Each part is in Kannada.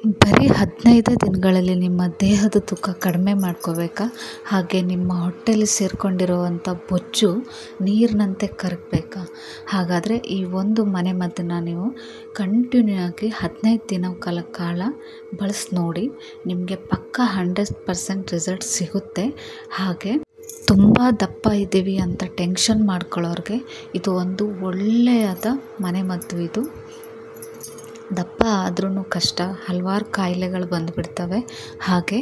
ಬರೀ 15 ದಿನಗಳಲ್ಲಿ ನಿಮ್ಮ ದೇಹದ ತೂಕ ಕಡಿಮೆ ಮಾಡ್ಕೋಬೇಕಾ? ಹಾಗೆ ನಿಮ್ಮ ಹೊಟ್ಟೆಯಲ್ಲಿ ಸೇರಿಕೊಂಡಿರುವಂಥ ಬೊಜ್ಜು ನೀರಿನಂತೆ ಕರಗಬೇಕಾ? ಹಾಗಾದರೆ ಈ ಒಂದು ಮನೆಮದ್ದನ್ನು ನೀವು ಕಂಟಿನ್ಯೂ ಆಗಿ 15 ದಿನಗಳ ಕಾಲ ಬಳಸಿ ನೋಡಿ. ನಿಮಗೆ ಪಕ್ಕಾ 100% ರಿಸಲ್ಟ್ ಸಿಗುತ್ತೆ. ಹಾಗೆ ತುಂಬ ದಪ್ಪ ಇದ್ದೀವಿ ಅಂತ ಟೆನ್ಷನ್ ಮಾಡ್ಕೊಳ್ಳೋರಿಗೆ ಇದು ಒಂದು ಒಳ್ಳೆಯದ ಮನೆಮದ್ದು. ಇದು ದಪ್ಪ ಆದ್ರೂ ಕಷ್ಟ, ಹಲವಾರು ಕಾಯಿಲೆಗಳು ಬಂದುಬಿಡ್ತವೆ. ಹಾಗೆ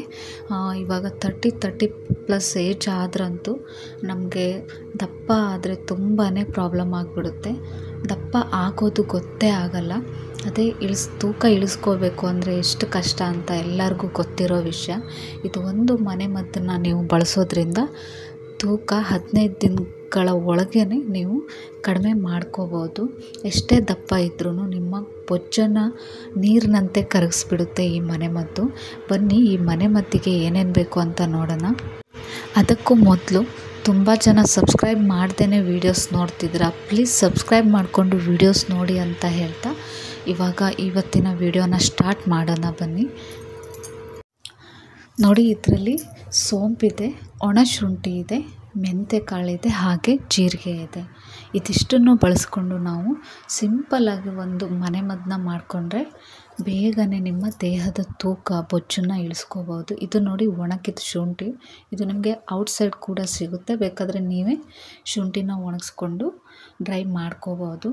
ಇವಾಗ 30+ ಏಜ್ ಆದ್ರಂತೂ ನಮಗೆ ದಪ್ಪ ಆದರೆ ತುಂಬಾ ಪ್ರಾಬ್ಲಮ್ ಆಗಿಬಿಡುತ್ತೆ. ದಪ್ಪ ಆಗೋದು ಗೊತ್ತೇ ಆಗಲ್ಲ. ಅದೇ ತೂಕ ಇಳಿಸ್ಕೋಬೇಕು ಅಂದರೆ ಎಷ್ಟು ಕಷ್ಟ ಅಂತ ಎಲ್ಲರಿಗೂ ಗೊತ್ತಿರೋ ವಿಷಯ. ಇದು ಒಂದು ಮನೆಮದ್ದನ್ನು ನೀವು ಬಳಸೋದ್ರಿಂದ ತೂಕ 15 ದಿನಗಳ ಒಳಗೇ ನೀವು ಕಡಿಮೆ ಮಾಡ್ಕೋಬೋದು. ಎಷ್ಟೇ ದಪ್ಪ ಇದ್ರೂ ನಿಮ್ಮ ಬೊಜ್ಜನ್ನು ನೀರಿನಂತೆ ಕರಗಿಸ್ಬಿಡುತ್ತೆ ಈ ಮನೆಮದ್ದು. ಬನ್ನಿ ಈ ಮನೆಮದ್ದಿಗೆ ಏನೇನು ಬೇಕು ಅಂತ ನೋಡೋಣ. ಅದಕ್ಕೂ ಮೊದಲು ತುಂಬ ಜನ ಸಬ್ಸ್ಕ್ರೈಬ್ ಮಾಡ್ದೇ ವೀಡಿಯೋಸ್ ನೋಡ್ತಿದ್ದೀರಾ. ಪ್ಲೀಸ್ ಸಬ್ಸ್ಕ್ರೈಬ್ ಮಾಡಿಕೊಂಡು ವೀಡಿಯೋಸ್ ನೋಡಿ ಅಂತ ಹೇಳ್ತಾ ಇವತ್ತಿನ ವೀಡಿಯೋನ ಸ್ಟಾರ್ಟ್ ಮಾಡೋಣ ಬನ್ನಿ. ನೋಡಿ, ಇದರಲ್ಲಿ ಸೋಂಪಿದೆ, ಒಣಶುಂಠಿ ಇದೆ, ಮೆಂತ್ಯಕಾಳಿದೆ, ಹಾಗೆ ಜೀರಿಗೆ ಇದೆ. ಇದಿಷ್ಟನ್ನು ಬಳಸ್ಕೊಂಡು ನಾವು ಸಿಂಪಲ್ಲಾಗಿ ಒಂದು ಮನೆಮದ್ದನ್ನ ಮಾಡಿಕೊಂಡ್ರೆ ಬೇಗನೆ ನಿಮ್ಮ ದೇಹದ ತೂಕ ಬೊಜ್ಜನ್ನು ಇಳಿಸ್ಕೋಬೋದು. ಇದು ನೋಡಿ ಒಣಗಿದ ಶುಂಠಿ. ಇದು ನಿಮಗೆ ಔಟ್ಸೈಡ್ ಕೂಡ ಸಿಗುತ್ತೆ. ಬೇಕಾದರೆ ನೀವೇ ಶುಂಠಿನ ಒಣಗಿಸ್ಕೊಂಡು ಡ್ರೈ ಮಾಡ್ಕೋಬೋದು.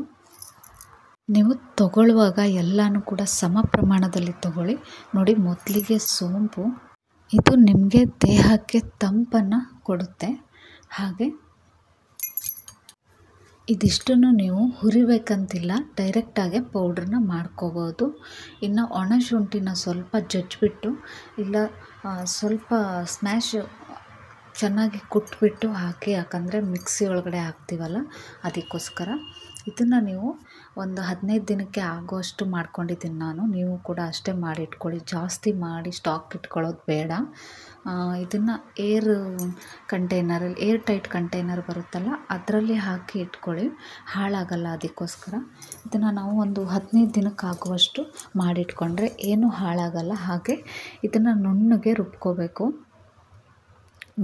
ನೀವು ತಗೊಳ್ಳುವಾಗ ಎಲ್ಲನೂ ಕೂಡ ಸಮ ಪ್ರಮಾಣದಲ್ಲಿ ತಗೊಳ್ಳಿ. ನೋಡಿ, ಮೊದಲಿಗೆ ಸೋಂಪು. ಇದು ನಿಮಗೆ ದೇಹಕ್ಕೆ ತಂಪನ್ನು ಕೊಡುತ್ತೆ. ಹಾಗೆ ಇದಿಷ್ಟನ್ನು ನೀವು ಹುರಿಬೇಕಂತಿಲ್ಲ, ಡೈರೆಕ್ಟಾಗೆ ಪೌಡ್ರನ್ನ ಮಾಡ್ಕೋಬೋದು. ಇನ್ನು ಒಣಶುಂಠಿನ ಸ್ವಲ್ಪ ಜಜ್ಜಿಬಿಟ್ಟು ಇಲ್ಲ ಸ್ವಲ್ಪ ಸ್ಮ್ಯಾಶ್ ಚೆನ್ನಾಗಿ ಕುಟ್ಬಿಟ್ಟು ಹಾಕಿ, ಯಾಕಂದರೆ ಮಿಕ್ಸಿ ಒಳಗಡೆ ಹಾಕ್ತೀವಲ್ಲ ಅದಕ್ಕೋಸ್ಕರ. ಇದನ್ನು ನೀವು ಒಂದು 15 ದಿನಕ್ಕೆ ಆಗೋಷ್ಟು ಮಾಡ್ಕೊಂಡಿದ್ದೀನಿ ನಾನು. ನೀವು ಕೂಡ ಅಷ್ಟೇ ಮಾಡಿ ಇಟ್ಕೊಳ್ಳಿ. ಜಾಸ್ತಿ ಮಾಡಿ ಸ್ಟಾಕ್ ಇಟ್ಕೊಳ್ಳೋದು ಬೇಡ. ಇದನ್ನು ಏರ್ ಟೈಟ್ ಕಂಟೈನರ್ ಬರುತ್ತಲ್ಲ ಅದರಲ್ಲಿ ಹಾಕಿ ಇಟ್ಕೊಳ್ಳಿ, ಹಾಳಾಗಲ್ಲ. ಅದಕ್ಕೋಸ್ಕರ ಇದನ್ನು ನಾವು ಒಂದು 15 ದಿನಕ್ಕಾಗುವಷ್ಟು ಮಾಡಿಟ್ಕೊಂಡ್ರೆ ಏನೂ ಹಾಳಾಗಲ್ಲ. ಹಾಗೆ ಇದನ್ನು ನುಣ್ಣಗೆ ರುಬ್ಕೋಬೇಕು.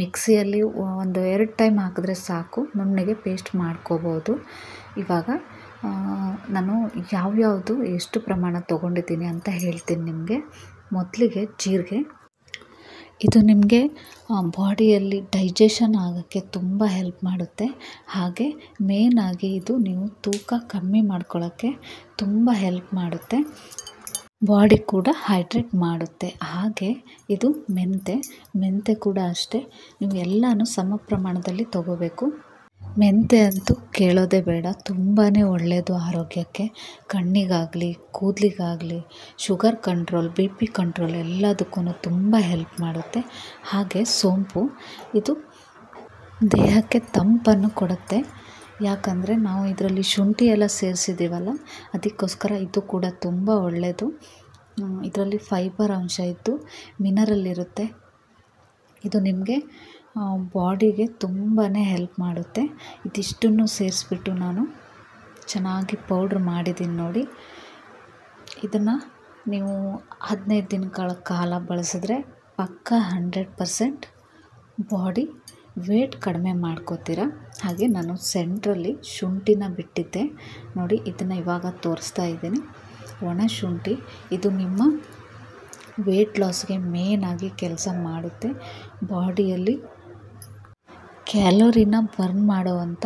ಮಿಕ್ಸಿಯಲ್ಲಿ ಒಂದು 2 ಟೈಮ್ ಹಾಕಿದ್ರೆ ಸಾಕು, ನುಣ್ಣಗೆ ಪೇಸ್ಟ್ ಮಾಡ್ಕೋಬೋದು. ಇವಾಗ ನಾನು ಯಾವ್ಯಾವುದು ಎಷ್ಟು ಪ್ರಮಾಣ ತೊಗೊಂಡಿದ್ದೀನಿ ಅಂತ ಹೇಳ್ತೀನಿ ನಿಮಗೆ. ಮೊದಲಿಗೆ ಜೀರಿಗೆ. ಇದು ನಿಮಗೆ ಬಾಡಿಯಲ್ಲಿ ಡೈಜೆಷನ್ ಆಗೋಕ್ಕೆ ತುಂಬ ಹೆಲ್ಪ್ ಮಾಡುತ್ತೆ. ಹಾಗೆ ಮೇಯ್ನಾಗಿ ಇದು ನೀವು ತೂಕ ಕಮ್ಮಿ ಮಾಡ್ಕೊಳ್ಳೋಕ್ಕೆ ತುಂಬ ಹೆಲ್ಪ್ ಮಾಡುತ್ತೆ. ಬಾಡಿ ಕೂಡ ಹೈಡ್ರೇಟ್ ಮಾಡುತ್ತೆ. ಹಾಗೆ ಇದು ಮೆಂತೆ ಕೂಡ ಅಷ್ಟೇ. ನೀವು ಎಲ್ಲನೂ ಸಮ ಪ್ರಮಾಣದಲ್ಲಿ ತಗೋಬೇಕು. ಮೆಂತೆ ಅಂತೂ ಕೇಳೋದೇ ಬೇಡ, ತುಂಬಾ ಒಳ್ಳೆಯದು ಆರೋಗ್ಯಕ್ಕೆ. ಕಣ್ಣಿಗಾಗಲಿ, ಕೂದಲಿಗಾಗಲಿ, ಶುಗರ್ ಕಂಟ್ರೋಲ್, BP ಕಂಟ್ರೋಲ್ ಎಲ್ಲದಕ್ಕೂ ತುಂಬ ಹೆಲ್ಪ್ ಮಾಡುತ್ತೆ. ಹಾಗೆ ಸೋಂಪು, ಇದು ದೇಹಕ್ಕೆ ತಂಪನ್ನು ಕೊಡುತ್ತೆ. ಯಾಕಂದರೆ ನಾವು ಇದರಲ್ಲಿ ಶುಂಠಿ ಎಲ್ಲ ಸೇರಿಸಿದ್ದೀವಲ್ಲ, ಅದಕ್ಕೋಸ್ಕರ ಇದು ಕೂಡ ತುಂಬ ಒಳ್ಳೆಯದು. ಇದರಲ್ಲಿ ಫೈಬರ್ ಅಂಶ ಇದ್ದು ಮಿನರಲ್ ಇರುತ್ತೆ. ಇದು ನಿಮಗೆ ಬಾಡಿಗೆ ತುಂಬಾ ಹೆಲ್ಪ್ ಮಾಡುತ್ತೆ. ಇದಿಷ್ಟನ್ನು ಸೇರಿಸ್ಬಿಟ್ಟು ನಾನು ಚೆನ್ನಾಗಿ ಪೌಡ್ರ್ ಮಾಡಿದ್ದೀನಿ ನೋಡಿ. ಇದನ್ನು ನೀವು 15 ದಿನಗಳ ಕಾಲ ಬಳಸಿದ್ರೆ ಪಕ್ಕಾ 100% ಬಾಡಿ ವೇಟ್ ಕಡಿಮೆ ಮಾಡ್ಕೋತೀರ. ಹಾಗೆ ನಾನು ಸೆಂಟ್ರಲ್ಲಿ ಶುಂಠಿನ ಬಿಟ್ಟಿದ್ದೆ ನೋಡಿ, ಇದನ್ನು ಇವಾಗ ತೋರಿಸ್ತಾ ಇದ್ದೀನಿ. ಒಣಶುಂಠಿ ಇದು ನಿಮ್ಮ ವೇಟ್ ಲಾಸ್ಗೆ ಮೇಯ್ನಾಗಿ ಕೆಲಸ ಮಾಡುತ್ತೆ. ಬಾಡಿಯಲ್ಲಿ ಕ್ಯಾಲೋರಿನ ಬರ್ನ್ ಮಾಡುವಂಥ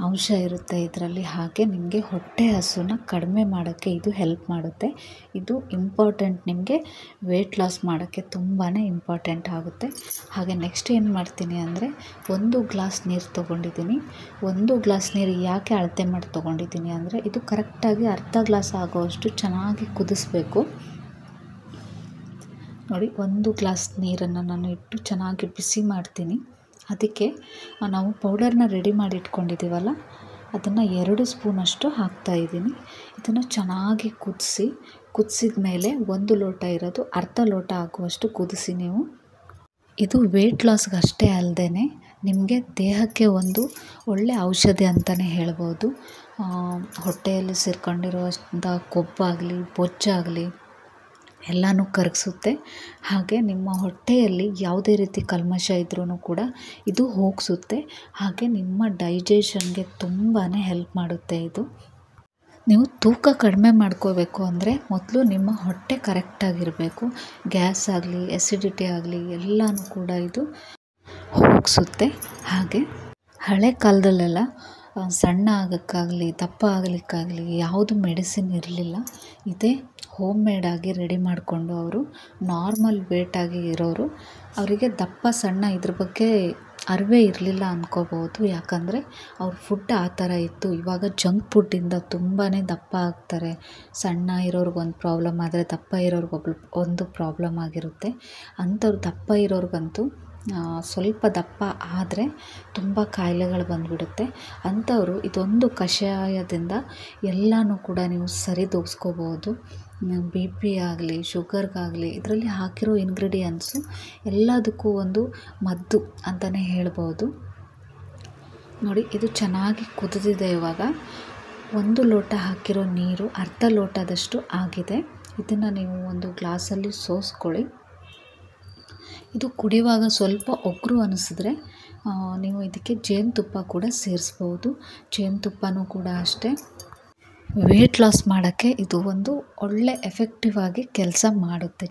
ಅಂಶ ಇರುತ್ತೆ ಇದರಲ್ಲಿ. ಹಾಗೆ ನಿಮಗೆ ಹೊಟ್ಟೆ ಹಸುನ ಕಡಿಮೆ ಮಾಡೋಕ್ಕೆ ಇದು ಹೆಲ್ಪ್ ಮಾಡುತ್ತೆ. ಇದು ಇಂಪಾರ್ಟೆಂಟ್, ನಿಮಗೆ ವೇಟ್ ಲಾಸ್ ಮಾಡೋಕ್ಕೆ ತುಂಬಾ ಇಂಪಾರ್ಟೆಂಟ್ ಆಗುತ್ತೆ. ಹಾಗೆ ನೆಕ್ಸ್ಟ್ ಏನು ಮಾಡ್ತೀನಿ ಅಂದರೆ 1 ಗ್ಲಾಸ್ ನೀರು ತೊಗೊಂಡಿದ್ದೀನಿ. 1 ಗ್ಲಾಸ್ ನೀರು ಯಾಕೆ ಅಳತೆ ಮಾಡಿ ತೊಗೊಂಡಿದ್ದೀನಿ ಅಂದರೆ ಇದು ಕರೆಕ್ಟಾಗಿ ಅರ್ಧ ಗ್ಲಾಸ್ ಆಗೋವಷ್ಟು ಚೆನ್ನಾಗಿ ಕುದಿಸ್ಬೇಕು. ನೋಡಿ, 1 ಗ್ಲಾಸ್ ನೀರನ್ನು ನಾನು ಇಟ್ಟು ಚೆನ್ನಾಗಿ ಬಿಸಿ ಮಾಡ್ತೀನಿ. ಅದಕ್ಕೆ ನಾವು ಪೌಡರ್ನ ರೆಡಿ ಮಾಡಿ ಇಟ್ಕೊಂಡಿದ್ದೀವಲ್ಲ ಅದನ್ನು 2 ಸ್ಪೂನಷ್ಟು ಹಾಕ್ತಾಯಿದ್ದೀನಿ. ಇದನ್ನು ಚೆನ್ನಾಗಿ ಕುದಿಸಿದ ಮೇಲೆ 1 ಲೋಟ ಇರೋದು ಅರ್ಧ ಲೋಟ ಆಗುವಷ್ಟು ಕುದಿಸಿ ನೀವು. ಇದು ವೇಟ್ ಲಾಸ್ಗೆ ಅಷ್ಟೇ ಅಲ್ಲದೆ ನಿಮಗೆ ದೇಹಕ್ಕೆ ಒಂದು ಒಳ್ಳೆ ಔಷಧಿ ಅಂತಲೇ ಹೇಳ್ಬೋದು. ಹೊಟ್ಟೆಯಲ್ಲಿ ಸೇರ್ಕೊಂಡಿರುವಂಥ ಕೊಬ್ಬಾಗಲಿ, ಬೊಜ್ಜಾಗಲಿ ಎಲ್ಲನೂ ಕರಗಿಸುತ್ತೆ. ಹಾಗೆ ನಿಮ್ಮ ಹೊಟ್ಟೆಯಲ್ಲಿ ಯಾವುದೇ ರೀತಿ ಕಲ್ಮಶ ಇದ್ರೂ ಕೂಡ ಇದು ಹೋಗಿಸುತ್ತೆ. ಹಾಗೆ ನಿಮ್ಮ ಡೈಜೆಷನ್ಗೆ ತುಂಬಾ ಹೆಲ್ಪ್ ಮಾಡುತ್ತೆ ಇದು. ನೀವು ತೂಕ ಕಡಿಮೆ ಮಾಡ್ಕೋಬೇಕು ಅಂದರೆ ಮೊದಲು ನಿಮ್ಮ ಹೊಟ್ಟೆ ಕರೆಕ್ಟಾಗಿರಬೇಕು. ಗ್ಯಾಸ್ ಆಗಲಿ, ಎಸಿಡಿಟಿ ಆಗಲಿ ಎಲ್ಲನೂ ಕೂಡ ಇದು ಹೋಗಿಸುತ್ತೆ. ಹಾಗೆ ಹಳೆ ಕಾಲದಲ್ಲೆಲ್ಲ ಸಣ್ಣ ಆಗೋಕ್ಕಾಗಲಿ, ದಪ್ಪ ಆಗಲಿಕ್ಕಾಗಲಿ ಯಾವುದು ಮೆಡಿಸಿನ್ ಇರಲಿಲ್ಲ. ಇದೇ ಹೋಮ್ ಮೇಡಾಗಿ ರೆಡಿ ಮಾಡಿಕೊಂಡು ಅವರು ನಾರ್ಮಲ್ ವೇಟಾಗಿ ಇರೋರು, ಅವರಿಗೆ ದಪ್ಪ ಸಣ್ಣ ಇದ್ರ ಬಗ್ಗೆ ಅರಿವೇ ಇರಲಿಲ್ಲ ಅಂದ್ಕೋಬೋದು. ಯಾಕಂದರೆ ಅವ್ರ ಫುಡ್ ಆ ಥರ ಇತ್ತು. ಇವಾಗ ಜಂಕ್ ಫುಡ್ಡಿಂದ ತುಂಬಾ ದಪ್ಪ ಆಗ್ತಾರೆ. ಸಣ್ಣ ಇರೋರ್ಗೊಂದು ಪ್ರಾಬ್ಲಮ್ ಆದರೆ ದಪ್ಪ ಇರೋರ್ಗೊಬ್ಳು ಒಂದು ಪ್ರಾಬ್ಲಮ್ ಆಗಿರುತ್ತೆ. ಅಂಥವ್ರು ದಪ್ಪ ಇರೋರ್ಗಂತೂ ಸ್ವಲ್ಪ ದಪ್ಪ ಆದರೆ ತುಂಬ ಕಾಯಿಲೆಗಳು ಬಂದುಬಿಡುತ್ತೆ. ಅಂಥವರು ಇದೊಂದು ಕಷಾಯದಿಂದ ಎಲ್ಲನೂ ಕೂಡ ನೀವು ಸರಿದೂಗಿಸ್ಕೋಬೋದು. ಬಿ ಪಿ ಆಗಲಿ, ಶುಗರ್ಗಾಗಲಿ ಇದರಲ್ಲಿ ಹಾಕಿರೋ ಇಂಗ್ರೀಡಿಯೆಂಟ್ಸು ಎಲ್ಲದಕ್ಕೂ ಒಂದು ಮದ್ದು ಅಂತಲೇ ಹೇಳ್ಬೋದು. ನೋಡಿ, ಇದು ಚೆನ್ನಾಗಿ ಕುದಿದಿದೆ. ಇವಾಗ 1 ಲೋಟ ಹಾಕಿರೋ ನೀರು ಅರ್ಧ ಲೋಟದಷ್ಟು ಆಗಿದೆ. ಇದನ್ನು ನೀವು ಒಂದು ಗ್ಲಾಸಲ್ಲಿ ಸೋಸ್ಕೊಳ್ಳಿ. ಇದು ಕುಡಿಯುವಾಗ ಸ್ವಲ್ಪ ಒಗರು ಅನಿಸಿದ್ರೆ ನೀವು ಇದಕ್ಕೆ ಜೇನುತುಪ್ಪ ಕೂಡ ಸೇರಿಸ್ಬೋದು. ಜೇನುತುಪ್ಪನೂ ಕೂಡ ಅಷ್ಟೇ ವೆಯ್ಟ್ ಲಾಸ್ ಮಾಡೋಕ್ಕೆ ಇದು ಒಂದು ಒಳ್ಳೆ ಎಫೆಕ್ಟಿವ್ ಆಗಿ ಕೆಲಸ ಮಾಡುತ್ತೆ.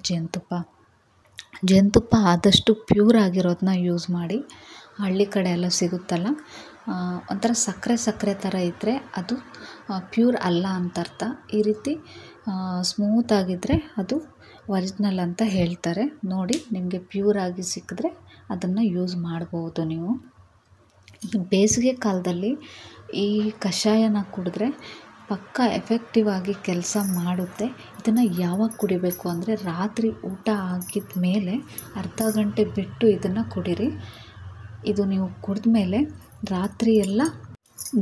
ಜೇನುತುಪ್ಪ ಆದಷ್ಟು ಪ್ಯೂರ್ ಆಗಿರೋದನ್ನ ಯೂಸ್ ಮಾಡಿ. ಹಳ್ಳಿ ಕಡೆ ಎಲ್ಲ ಸಿಗುತ್ತಲ್ಲ, ಒಂಥರ ಸಕ್ಕರೆ ಥರ ಇದ್ದರೆ ಅದು ಪ್ಯೂರ್ ಅಲ್ಲ ಅಂತ ಅರ್ಥ. ಈ ರೀತಿ ಸ್ಮೂತಾಗಿದ್ದರೆ ಅದು ಒರಿಜಿನಲ್ ಅಂತ ಹೇಳ್ತಾರೆ. ನೋಡಿ, ನಿಮಗೆ ಪ್ಯೂರಾಗಿ ಸಿಕ್ಕಿದ್ರೆ ಅದನ್ನು ಯೂಸ್ ಮಾಡ್ಬೋದು ನೀವು. ಬೇಸಿಗೆ ಕಾಲದಲ್ಲಿ ಈ ಕಷಾಯನ ಕುಡಿದ್ರೆ ಪಕ್ಕಾ ಎಫೆಕ್ಟಿವ್ ಆಗಿ ಕೆಲಸ ಮಾಡುತ್ತೆ. ಇದನ್ನು ಯಾವಾಗ ಕುಡಿಬೇಕು ಅಂದರೆ ರಾತ್ರಿ ಊಟ ಆಗಿದ ಮೇಲೆ ಅರ್ಧ ಗಂಟೆ ಬಿಟ್ಟು ಇದನ್ನು ಕುಡೀರಿ. ಇದು ನೀವು ಕುಡಿದ ಮೇಲೆ ರಾತ್ರಿ ಎಲ್ಲ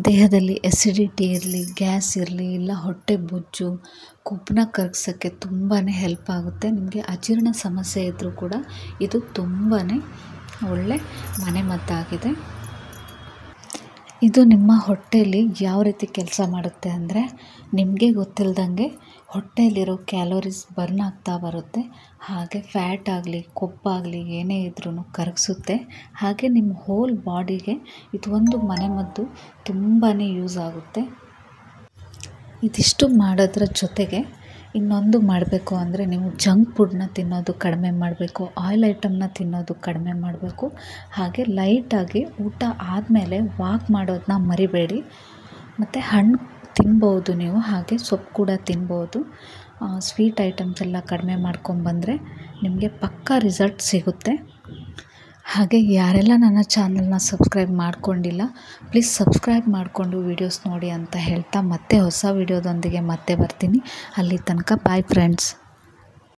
ದೇಹದಲ್ಲಿ ಎಸಿಡಿಟಿ ಇರಲಿ, ಗ್ಯಾಸ್ ಇರಲಿ, ಇಲ್ಲ ಹೊಟ್ಟೆ ಬೊಜ್ಜು, ಕೊಬ್ಬನ್ನ ಕರಗಿಸೋಕ್ಕೆ ತುಂಬಾ ಹೆಲ್ಪ್ ಆಗುತ್ತೆ. ನಿಮಗೆ ಅಜೀರ್ಣ ಸಮಸ್ಯೆ ಇದ್ದರೂ ಕೂಡ ಇದು ತುಂಬಾ ಒಳ್ಳೆ ಮನೆಮದ್ದಾಗಿದೆ. ಇದು ನಿಮ್ಮ ಹೊಟ್ಟೆಯಲ್ಲಿ ಯಾವ ರೀತಿ ಕೆಲಸ ಮಾಡುತ್ತೆ ಅಂದರೆ, ನಿಮಗೆ ಗೊತ್ತಿಲ್ಲದಂಗೆ ಹೊಟ್ಟೆಯಲ್ಲಿರೋ ಕ್ಯಾಲೋರೀಸ್ ಬರ್ನ್ ಆಗ್ತಾ ಬರುತ್ತೆ. ಹಾಗೆ ಫ್ಯಾಟ್ ಆಗಲಿ, ಕೊಬ್ಬಾಗಲಿ ಏನೇ ಇದ್ರೂ ಕರಗಿಸುತ್ತೆ. ಹಾಗೆ ನಿಮ್ಮ ಹೋಲ್ ಬಾಡಿಗೆ ಇದು ಒಂದು ಮನೆಮದ್ದು ತುಂಬಾ ಯೂಸ್ ಆಗುತ್ತೆ. ಇದಿಷ್ಟು ಮಾಡೋದ್ರ ಜೊತೆಗೆ ಇನ್ನೊಂದು ಮಾಡಬೇಕು ಅಂದರೆ, ನೀವು ಜಂಕ್ ಫುಡ್ನ ತಿನ್ನೋದು ಕಡಿಮೆ ಮಾಡಬೇಕು. ಆಯಿಲ್ ಐಟಮ್ನ ತಿನ್ನೋದು ಕಡಿಮೆ ಮಾಡಬೇಕು. ಹಾಗೆ ಲೈಟಾಗಿ ಊಟ ಆದಮೇಲೆ ವಾಕ್ ಮಾಡೋದನ್ನ ಮರಿಬೇಡಿ. ಮತ್ತು ಹಣ್ಣು ತಿನ್ಬೋದು ನೀವು, ಹಾಗೆ ಸೊಪ್ಪು ಕೂಡ ತಿನ್ಬೋದು. ಸ್ವೀಟ್ ಐಟಮ್ಸ್ ಎಲ್ಲ ಕಡಿಮೆ ಮಾಡ್ಕೊಂಬಂದರೆ ನಿಮಗೆ ಪಕ್ಕಾ ರಿಸಲ್ಟ್ ಸಿಗುತ್ತೆ. ಹಾಗೆ ಯಾರೆಲ್ಲ ನನ್ನ ಚಾನಲ್ನ ಸಬ್ಸ್ಕ್ರೈಬ್ ಮಾಡ್ಕೊಂಡಿಲ್ಲ, ಪ್ಲೀಸ್ ಸಬ್ಸ್ಕ್ರೈಬ್ ಮಾಡಿಕೊಂಡು ವೀಡಿಯೋಸ್ ನೋಡಿ ಅಂತ ಹೇಳ್ತಾ ಮತ್ತೆ ಹೊಸ ವೀಡಿಯೋದೊಂದಿಗೆ ಮತ್ತೆ ಬರ್ತೀನಿ. ಅಲ್ಲಿ ತನಕ ಬಾಯ್ ಫ್ರೆಂಡ್ಸ್.